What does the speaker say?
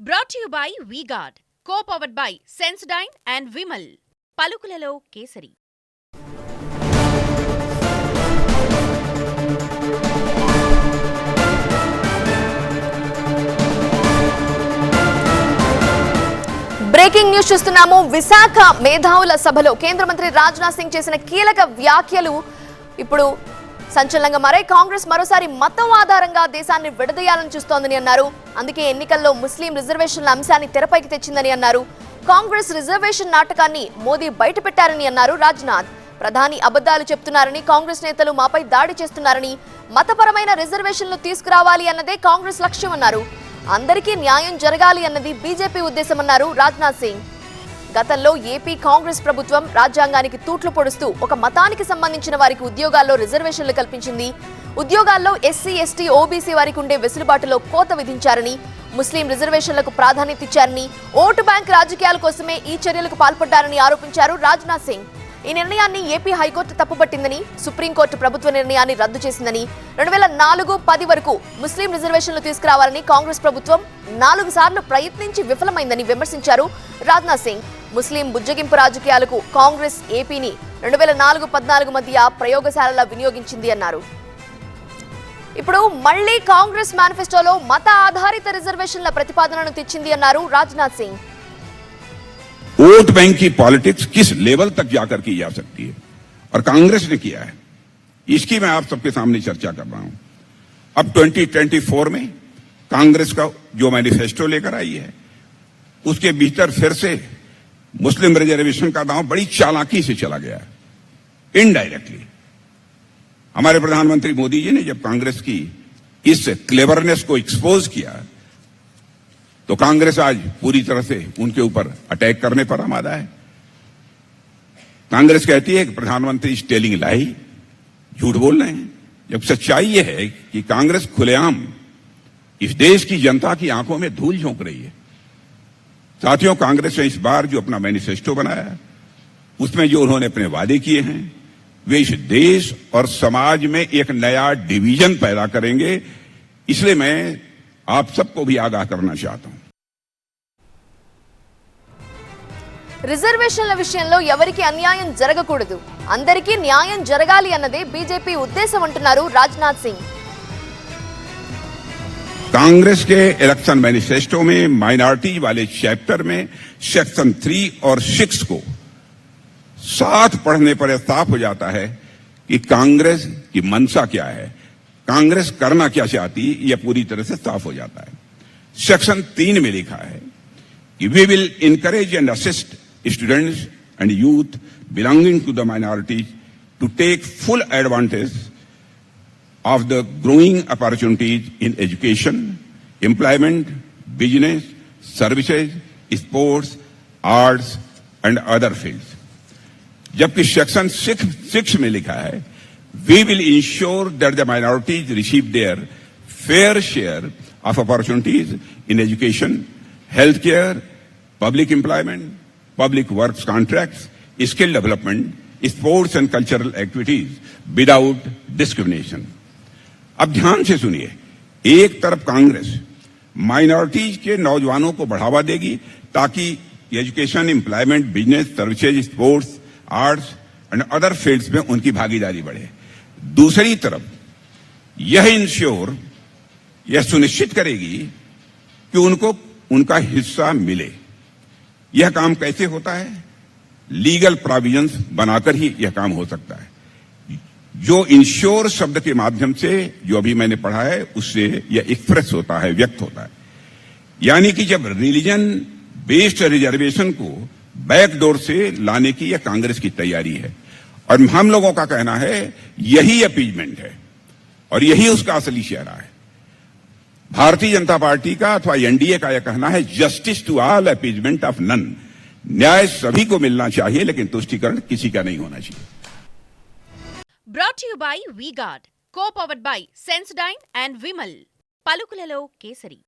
Brought to you by V-Guard, co-powered by Sensodyne and Vimal. పలుకులలో కేసరి. Breaking news చూస్తున్నాము. విశాఖ మేధావుల సభలో కేంద్ర మంత్రి రాజ్నాథ్ సింగ్ చేసిన కీలక వ్యాఖ్యలు ఇప్పుడు సంచలనంగా మారాయి. కాంగ్రెస్ మరోసారి మతం ఆధారంగా దేశాన్ని విడదీయాలని చూస్తోందని అన్నారు. అందుకే ఎన్నికల్లో ముస్లిం రిజర్వేషన్ల అంశాన్ని తెరపైకి తెచ్చిందని అన్నారు. కాంగ్రెస్ రిజర్వేషన్ నాటకాన్ని మోదీ బయటపెట్టారని అన్నారు రాజ్నాథ్. ప్రధాని అబద్ధాలు చెప్తున్నారని, కాంగ్రెస్ నేతలు మాపై దాడి చేస్తున్నారని, మతపరమైన రిజర్వేషన్లు తీసుకురావాలి అన్నదే కాంగ్రెస్ లక్ష్యం అన్నారు. అందరికీ న్యాయం జరగాలి అన్నది బీజేపీ ఉద్దేశమన్నారు రాజ్నాథ్ సింగ్. గతంలో ఏపీ కాంగ్రెస్ ప్రభుత్వం రాజ్యాంగానికి తూట్లు పొడుస్తూ ఒక మతానికి సంబంధించిన వారికి ఉద్యోగాల్లో రిజర్వేషన్లు కల్పించింది. ఉద్యోగాల్లో ఎస్సీ, ఎస్టీ, ఓబీసీ వారికి ఉండే వెసులుబాటులో కోత విధించారని, ముస్లిం రిజర్వేషన్లకు ప్రాధాన్యత ఇచ్చారని, ఓటు బ్యాంక్ రాజకీయాల కోసమే ఈ చర్యలకు పాల్పడ్డారని ఆరోపించారు రాజ్నాథ్ సింగ్. ఈ నిర్ణయాన్ని ఏపీ హైకోర్టు తప్పుపట్టిందని, సుప్రీంకోర్టు ప్రభుత్వ నిర్ణయాన్ని రద్దు చేసిందని, 2004-10 వరకు ముస్లిం రిజర్వేషన్లు తీసుకురావాలని కాంగ్రెస్ ప్రభుత్వం 4 సార్లు ప్రయత్నించి విఫలమైందని విమర్శించారు రాజ్నాథ్ సింగ్. ముస్లిం బుజ్జగింపు రాజకీయాలకు కాంగ్రెస్ ఏపీని 2004-14 మధ్య ప్రయోగశాలలా వినియోగించింది అన్నారు. ఇప్పుడు మళ్లీ కాంగ్రెస్ మేనిఫెస్టోలో మత ఆధారిత రిజర్వేషన్ల ప్రతిపాదనను తెచ్చింది అన్నారు రాజ్నాథ్ సింగ్. वोट बैंक की पॉलिटिक्स किस लेवल तक जाकर की जा सकती है और कांग्रेस ने किया है, इसकी मैं आप सबके सामने चर्चा कर रहा हूं. अब 2024 में कांग्रेस का जो मैनिफेस्टो लेकर आई है उसके भीतर फिर से मुस्लिम रिजर्वेशन का दांव बड़ी चालाकी से चला गया है. इनडायरेक्टली हमारे प्रधानमंत्री मोदी जी ने जब कांग्रेस की इस क्लेवरनेस को एक्सपोज किया तो कांग्रेस आज पूरी तरह से उनके ऊपर अटैक करने पर आमादा है. कांग्रेस कहती है कि प्रधानमंत्री इज टेलिंग लाई, झूठ बोल रहे हैं, जब सच्चाई यह है कि कांग्रेस खुलेआम इस देश की जनता की आंखों में धूल झोंक रही है. साथियों, कांग्रेस ने इस बार जो अपना मैनिफेस्टो बनाया उसमें जो उन्होंने अपने वादे किए हैं वे इस देश और समाज में एक नया डिवीजन पैदा करेंगे. इसलिए मैं आप सबको भी आगाह करना चाहता हूं. రిజర్వేషన్ల విషయంలో ఎవరికి అన్యాయం జరగకూడదు, అందరికీ న్యాయం జరగాలి అన్నదే బీజేపీ ఉద్దేశం అంటున్నారు రాజ్నాథ్ సింగ్. कांग्रेस के इलेक्शन मैनिफेस्टो में माइनॉरिटी वाले चैप्टर में सेक्शन 3 और 6 को साथ पढ़ने पर साफ हो जाता है कि कांग्रेस की मंशा क्या है, कांग्रेस करना क्या चाहती, यह पूरी तरह से साफ हो जाता है. सेक्शन 3 में लिखा है कि we will encourage and assist students and youth belonging to the minorities to take full advantage of the growing opportunities in education, employment, business, services, sports, arts and other fields. जबकि section 6 में लिखा है we will ensure that the minorities receive their fair share of opportunities in education, healthcare, public employment, public works contracts, skill development, sports and cultural activities without discrimination. अब ध्यान से सुनिए, एक तरफ कांग्रेस माइनॉरिटीज के नौजवानों को बढ़ावा देगी ताकि education, employment, business, services, sports, arts and other fields में उनकी भागीदारी बढ़े. दूसरी तरफ यह सुनिश्चित करेगी कि उनको उनका हिस्सा मिले. यह काम कैसे होता है? लीगल प्रोविजंस बनाकर ही यह काम हो सकता है. जो इंश्योर शब्द के माध्यम से जो अभी मैंने पढ़ा है उससे यह एक्सप्रेस होता है, व्यक्त होता है. यानी कि जब रिलीजन बेस्ड रिजर्वेशन को बैकडोर से लाने की यह कांग्रेस की तैयारी है और हम लोगों का कहना है यही अपीजमेंट है और यही उसका असली चेहरा है. भारतीय जनता पार्टी का अथवा एनडीए का यह कहना है justice to all, appeasement of none. न्याय सभी को मिलना चाहिए लेकिन तुष्टीकरण किसी का नहीं होना चाहिए. Brought to you by V-Guard, co-powered by Sensodyne and Vimal. పలుకులలో కేసరి.